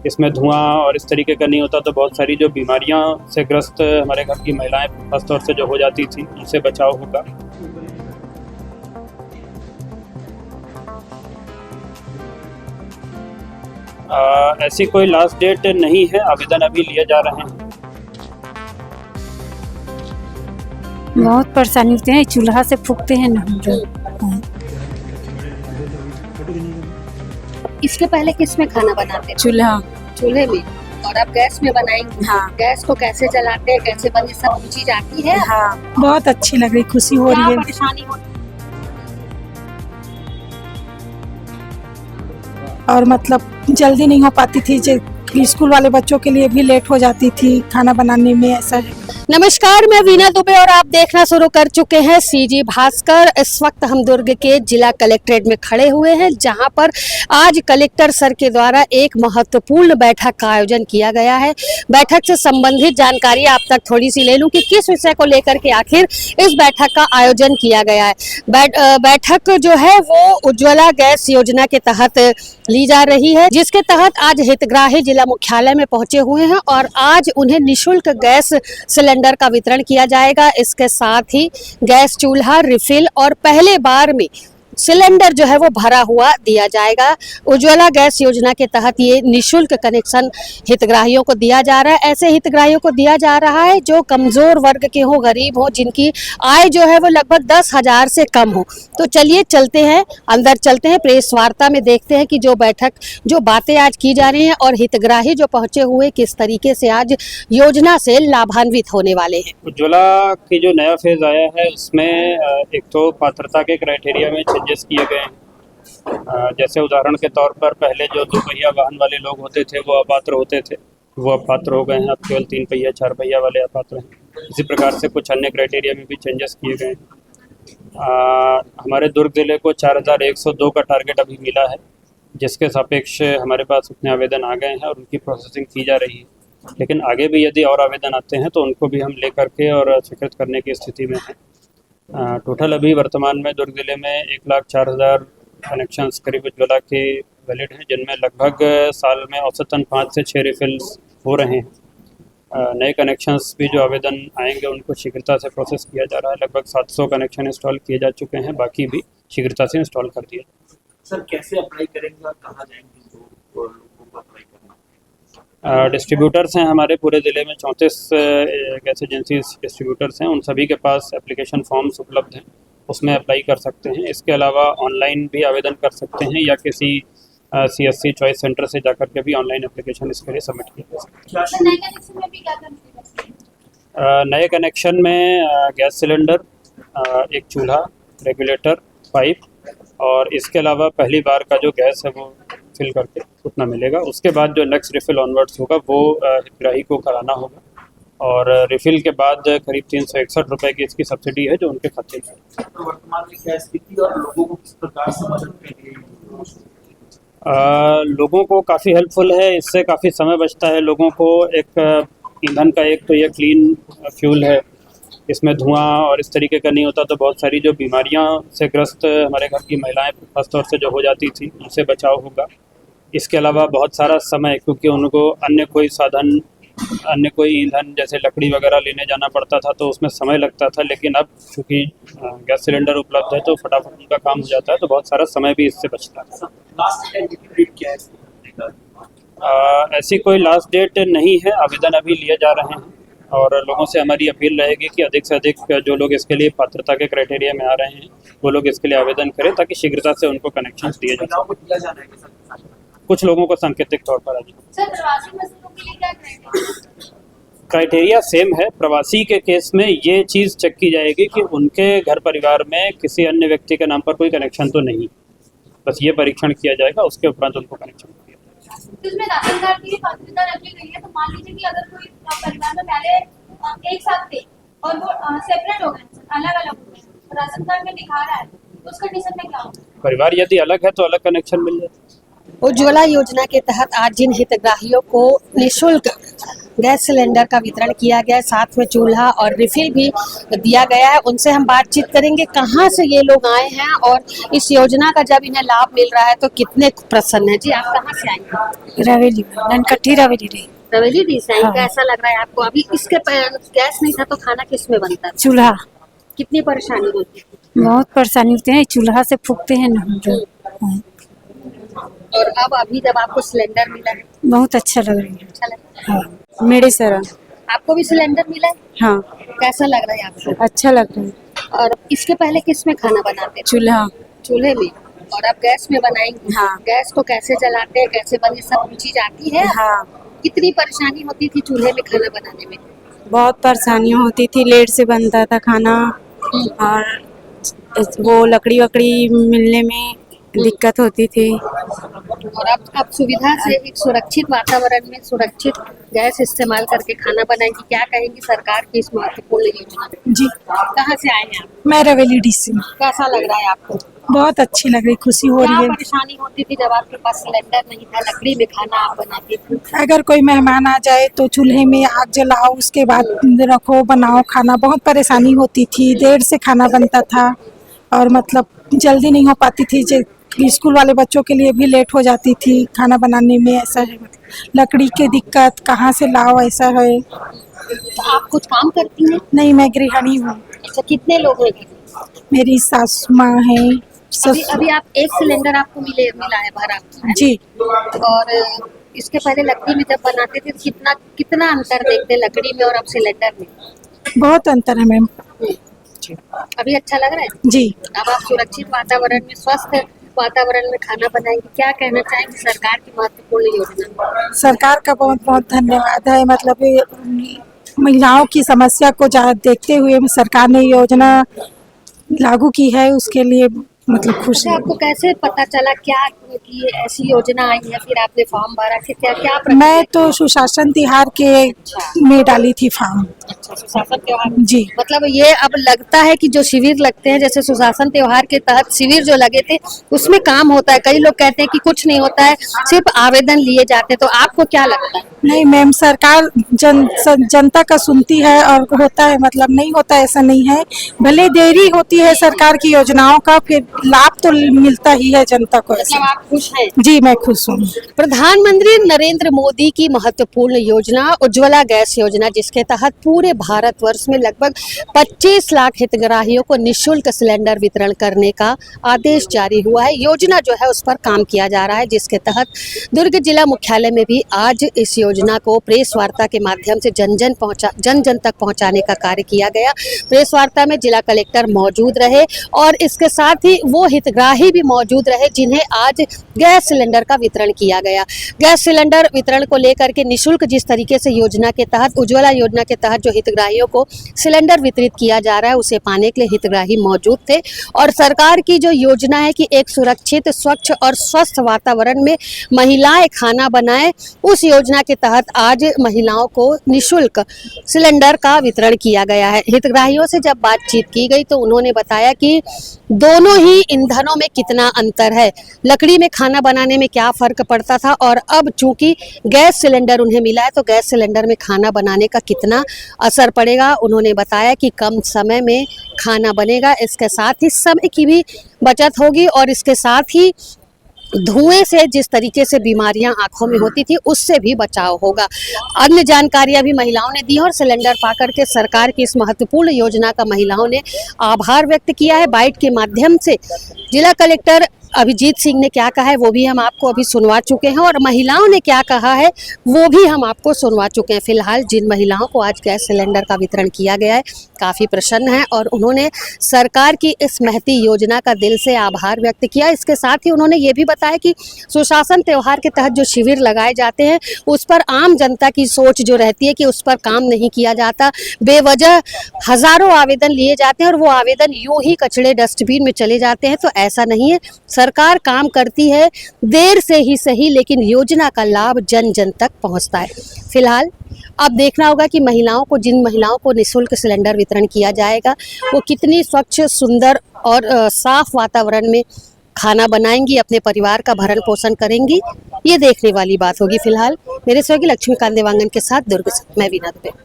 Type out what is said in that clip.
इसमें धुआं और इस तरीके का नहीं होता तो बहुत सारी जो बीमारियां से ग्रस्त हमारे घर की महिलाएं खासतौर से जो हो जाती थी उनसे बचाव होगा। ऐसी कोई लास्ट डेट नहीं है, आवेदन अभी लिए जा रहे हैं। बहुत परेशानी होती है, चूल्हा से फूकते हैं ना हम लोग। इसके पहले किस में खाना बनाते थे? चूल्हा। चूल्हे में। और अब गैस में बनाएंगे? हाँ। गैस को कैसे जलाते हैं, कैसे बने, सब चीज आती है? हाँ, बहुत अच्छी लग रही, खुशी हो रही क्या है। परेशानी होती और मतलब जल्दी नहीं हो पाती थी, स्कूल वाले बच्चों के लिए भी लेट हो जाती थी खाना बनाने में, ऐसा है। नमस्कार, मैं वीना दुबे और आप देखना शुरू कर चुके हैं सीजी भास्कर। इस वक्त हम दुर्ग के जिला कलेक्ट्रेट में खड़े हुए हैं, जहां पर आज कलेक्टर सर के द्वारा एक महत्वपूर्ण बैठक का आयोजन किया गया है। बैठक से संबंधित जानकारी आप तक थोड़ी सी ले लूं कि किस विषय को लेकर के आखिर इस बैठक का आयोजन किया गया है। बैठक जो है वो उज्ज्वला गैस योजना के तहत ली जा रही है, जिसके तहत आज हितग्राही जिला मुख्यालय में पहुंचे हुए हैं और आज उन्हें निःशुल्क गैस सिलेंडर का वितरण किया जाएगा। इसके साथ ही गैस चूल्हा रिफिल और पहले बार में सिलेंडर जो है वो भरा हुआ दिया जाएगा। उज्ज्वला गैस योजना के तहत ये निःशुल्क कनेक्शन हितग्राहियों को दिया जा रहा है। ऐसे हितग्राहियों को दिया जा रहा है जो कमजोर वर्ग के हो, गरीब हो, जिनकी आय जो है वो लगभग 10,000 से कम हो। तो चलिए चलते हैं, अंदर चलते हैं, प्रेस वार्ता में देखते हैं कि जो बैठक, जो बातें आज की जा रही हैं और हितग्राही जो पहुंचे हुए किस तरीके से आज योजना से लाभान्वित होने वाले हैं। उज्ज्वला की जो नया फेज आया है उसमें एक तो पात्रता के क्राइटेरिया में चेंजेस किए गए हैं। जैसे उदाहरण के तौर पर पहले जो 2 पहिया वाहन वाले लोग होते थे वो अपात्र होते थे, वो अब पात्र हो गए हैं। अब केवल 3 पहिया 4 पहिया वाले अपात्र हैं। इसी प्रकार से कुछ अन्य क्राइटेरिया में भी चेंजेस किए गए हैं। हमारे दुर्ग जिले को 4102 का टारगेट अभी मिला है, जिसके सापेक्ष हमारे पास उतने आवेदन आ गए हैं और उनकी प्रोसेसिंग की जा रही है। लेकिन आगे भी यदि और आवेदन आते हैं तो उनको भी हम ले करके और स्वीकृत करने की स्थिति में हैं। टोटल अभी वर्तमान में दुर्ग जिले में 1,04,000 कनेक्शंस करीब उज्ज्वला के वैलिड हैं, जिनमें लगभग साल में औसतन 5 से 6 रिफिल्स हो रहे हैं। नए कनेक्शंस भी जो आवेदन आएंगे उनको शीघ्रता से प्रोसेस किया जा रहा है। लगभग 700 कनेक्शन इंस्टॉल किए जा चुके हैं, बाकी भी शीघ्रता से इंस्टॉल कर दिए। सर कैसे अप्लाई करेंगे और कहाँ जाएंगे लोगों को अप्लाई करना? डिस्ट्रीब्यूटर्स हैं हमारे पूरे ज़िले में, 34 गैस एजेंसी डिस्ट्रीब्यूटर्स हैं। उन सभी के पास एप्लीकेशन फॉर्म्स उपलब्ध हैं, उसमें अप्लाई कर सकते हैं। इसके अलावा ऑनलाइन भी आवेदन कर सकते हैं या किसी CSC चॉइस सेंटर से जाकर के भी ऑनलाइन एप्लीकेशन इसके लिए सबमिट किया जा सकता है। नए कनेक्शन में गैस सिलेंडर, एक चूल्हा, रेगुलेटर, पाइप और इसके अलावा पहली बार का जो गैस है वो फिल करके उतना मिलेगा। उसके बाद जो नेक्स्ट रिफिल ऑनवर्ड्स होगा वो हितग्राही को कराना होगा और रिफिल के बाद करीब 361 रुपये की इसकी सब्सिडी है जो उनके खाते में। वर्तमान में क्या स्थिति और लोगों को किस प्रकार से मदद मिल रही है? लोगों को काफ़ी हेल्पफुल है, इससे काफ़ी समय बचता है लोगों को। एक ईंधन का एक तो ये क्लीन फ्यूल है, इसमें धुआं और इस तरीके का नहीं होता तो बहुत सारी जो बीमारियां से ग्रस्त हमारे घर की महिलाएं खासतौर से जो हो जाती थी उनसे बचाव होगा। इसके अलावा बहुत सारा समय, क्योंकि उनको अन्य कोई साधन, अन्य कोई ईंधन जैसे लकड़ी वगैरह लेने जाना पड़ता था तो उसमें समय लगता था, लेकिन अब चूँकि गैस सिलेंडर उपलब्ध है तो फटाफट उनका काम हो जाता है, तो बहुत सारा समय भी इससे बचता है। लास्ट डेट क्या है? ऐसी कोई लास्ट डेट नहीं है, आवेदन अभी लिए जा रहे हैं और लोगों से हमारी अपील रहेगी कि अधिक से अधिक जो लोग इसके लिए पात्रता के क्राइटेरिया में आ रहे हैं वो लोग इसके लिए आवेदन करें ताकि शीघ्रता से उनको कनेक्शन दिए जा सकें। कुछ लोगों को सांकेतिक तौर पर क्राइटेरिया सेम है। प्रवासी के केस में ये चीज़ चेक की जाएगी कि उनके घर परिवार में किसी अन्य व्यक्ति के नाम पर कोई कनेक्शन तो नहीं, बस ये परीक्षण किया जाएगा, उसके उपरांत उनको कनेक्शन दिया जाएगा। तो इसमें राशन कार्ड की पात्रता रखी गई है, तो मान लीजिए कि अगर कोई परिवार में पहले एक साथ थे और वो सेपरेट हो गए, अलग अलग हो गए, राशन कार्ड में दिखा रहा है, तो उस कंडीशन में क्या होगा? परिवार यदि अलग है तो अलग कनेक्शन मिल जाए। उज्ज्वला योजना के तहत आज जिन हितग्राहियों को निःशुल्क गैस सिलेंडर का वितरण किया गया है, साथ में चूल्हा और रिफिल भी दिया गया है, उनसे हम बातचीत करेंगे कहाँ से ये लोग आए हैं और इस योजना का जब इन्हें लाभ मिल रहा है तो कितने प्रसन्न है। जी, आप कहाँ से आए हैं? रवेली ननकट्टी रवेली रवेली दी से। हाँ। कैसा लग रहा है आपको? अभी इसके गैस नहीं था तो खाना किस में बनता था? चूल्हा कितनी परेशानी होती थी? बहुत परेशानी होती है, चूल्हा से फूकते हैं ना हम लोग। हाँ, और अब अभी जब आपको सिलेंडर मिला है बहुत अच्छा लग रहा है। अच्छा लग रहा हाँ, मेरे सर है? आपको भी सिलेंडर मिला है? हाँ, कैसा लग रहा है आपको? अच्छा लग रहा है। और इसके पहले किस में खाना बनाते थे? चूल्हा चूल्हे में। और अब गैस में बनाएंगे? हाँ। गैस को कैसे जलाते हैं, कैसे बने, सब चीज आती है? हाँ, कितनी परेशानी होती थी चूल्हे में खाना बनाने में? बहुत परेशानियाँ होती थी, लेट से बनता था खाना और वो लकड़ी वकड़ी मिलने में दिक्कत होती थी। और अब सुविधा से एक सुरक्षित वातावरण में सुरक्षित गैस इस्तेमाल करके खाना बनाएंगे। क्या कहेंगी सरकार की इस महत्वपूर्ण योजना में? जी, कहाँ से आए हैं आप? मैं रवेली डी से। कैसा लग रहा है आपको? बहुत अच्छी लग रही, खुशी हो क्या रही है। परेशानी होती थी जब आपके पास सिलेंडर नहीं था, लकड़ी में खाना आप बनाते थे? अगर कोई मेहमान आ जाए तो चूल्हे में आग जलाओ, उसके बाद रखो बनाओ खाना। बहुत परेशानी होती थी, देर से खाना बनता था और मतलब जल्दी नहीं हो पाती थी। स्कूल वाले बच्चों के लिए भी लेट हो जाती थी खाना बनाने में। ऐसा है, मतलब लकड़ी की दिक्कत, कहाँ से लाओ, ऐसा है। तो आप कुछ काम करती हैं? नहीं, मैं गृहिणी हूँ। अच्छा, कितने लोग हैं घर में? मेरी सासू माँ है। अभी आप एक सिलेंडर आपको मिला है भरा हुआ, है जी, ना? और इसके पहले लकड़ी में जब बनाते थे कितना कितना अंतर देखते लकड़ी में और अब सिलेंडर में? बहुत अंतर है मैम। अभी अच्छा लग रहा है? जी, अब आप सुरक्षित वातावरण में, स्वस्थ वातावरण में खाना बनाएंगे। क्या कहना चाहेंगे सरकार की महत्वपूर्ण योजना? सरकार का बहुत बहुत धन्यवाद है। मतलब ये महिलाओं की समस्या को देखते हुए सरकार ने योजना लागू की है, उसके लिए मतलब खुश अच्छा, है। आपको कैसे पता चला क्या कि ये ऐसी योजना आई है, फिर आपने फॉर्म भरा, फिर क्या क्या प्रक्रिया? मैं तो सुशासन तिहार के में डाली थी फॉर्म। अच्छा, सुशासन त्योहार। जी, मतलब ये अब लगता है कि जो शिविर लगते हैं, जैसे सुशासन त्योहार के तहत शिविर जो लगे थे उसमें काम होता है। कई लोग कहते हैं कि कुछ नहीं होता है, सिर्फ आवेदन लिए जाते हैं। तो आपको क्या लगता है? नहीं मैम, सरकार जनता का सुनती है और होता है, मतलब नहीं होता ऐसा नहीं है। भले देरी होती है सरकार की योजनाओं का, फिर लाभ तो मिलता ही है जनता को। मतलब ऐसा आप खुश हैं? जी, मैं खुश हूँ। प्रधानमंत्री नरेंद्र मोदी की महत्वपूर्ण योजना उज्ज्वला गैस योजना, जिसके तहत पूरे भारतवर्ष में लगभग 25 लाख हितग्राहियों को निःशुल्क सिलेंडर वितरण करने का आदेश जारी हुआ है। योजना जो है उस पर काम किया जा रहा है, जिसके तहत दुर्ग जिला मुख्यालय में भी आज इस योजना को प्रेस वार्ता के माध्यम से जन जन तक पहुंचाने का कार्य किया गया। प्रेस वार्ता में जिला कलेक्टर मौजूद रहे और इसके साथ ही वो हितग्राही भी मौजूद रहे जिन्हें आज गैस सिलेंडर का वितरण किया गया। गैस सिलेंडर वितरण को लेकर के निःशुल्क जिस तरीके से योजना के तहत, उज्ज्वला योजना के तहत जो हितग्राहियों को सिलेंडर वितरित किया जा रहा है, उसे पाने के लिए हितग्राही मौजूद थे। और सरकार की जो योजना है कि एक सुरक्षित, स्वच्छ और स्वस्थ वातावरण में महिलाएं खाना बनाएं, उस योजना के तहत आज महिलाओं को निःशुल्क सिलेंडर का वितरण किया गया है। हितग्राहियों से जब बातचीत की गई तो उन्होंने बताया कि दोनों ही ईंधनों में कितना अंतर है, लकड़ी में खाना बनाने में क्या फर्क पड़ता था और अब चूंकि गैस सिलेंडर उन्हें मिला है तो गैस सिलेंडर में खाना बनाने का कितना असर पड़ेगा। उन्होंने बताया कि कम समय में खाना बनेगा, इसके साथ ही समय की भी बचत होगी और इसके साथ ही धुएं से जिस तरीके से बीमारियां आंखों में होती थी उससे भी बचाव होगा। अन्य जानकारियां भी महिलाओं ने दी और सिलेंडर पाकर के सरकार की इस महत्वपूर्ण योजना का महिलाओं ने आभार व्यक्त किया है। बाइट के माध्यम से जिला कलेक्टर अभिजीत सिंह ने क्या कहा है वो भी हम आपको अभी सुनवा चुके हैं और महिलाओं ने क्या कहा है वो भी हम आपको सुनवा चुके हैं। फिलहाल जिन महिलाओं को आज गैस सिलेंडर का वितरण किया गया है काफ़ी प्रसन्न है और उन्होंने सरकार की इस महती योजना का दिल से आभार व्यक्त किया। इसके साथ ही उन्होंने ये भी बताया कि सुशासन त्योहार के तहत जो शिविर लगाए जाते हैं उस पर आम जनता की सोच जो रहती है कि उस पर काम नहीं किया जाता, बेवजह हज़ारों आवेदन लिए जाते हैं और वो आवेदन यूं ही कचड़े डस्टबिन में चले जाते हैं। तो ऐसा नहीं है, सरकार काम करती है, देर से ही सही, लेकिन योजना का लाभ जन जन तक पहुंचता है। फिलहाल अब देखना होगा कि जिन महिलाओं को निःशुल्क सिलेंडर वितरण किया जाएगा वो कितनी स्वच्छ, सुंदर और साफ वातावरण में खाना बनाएंगी, अपने परिवार का भरण पोषण करेंगी, ये देखने वाली बात होगी। फिलहाल मेरे सहयोगी लक्ष्मीकांत देवांगन के साथ दुर्ग से मैं वीना दुबे।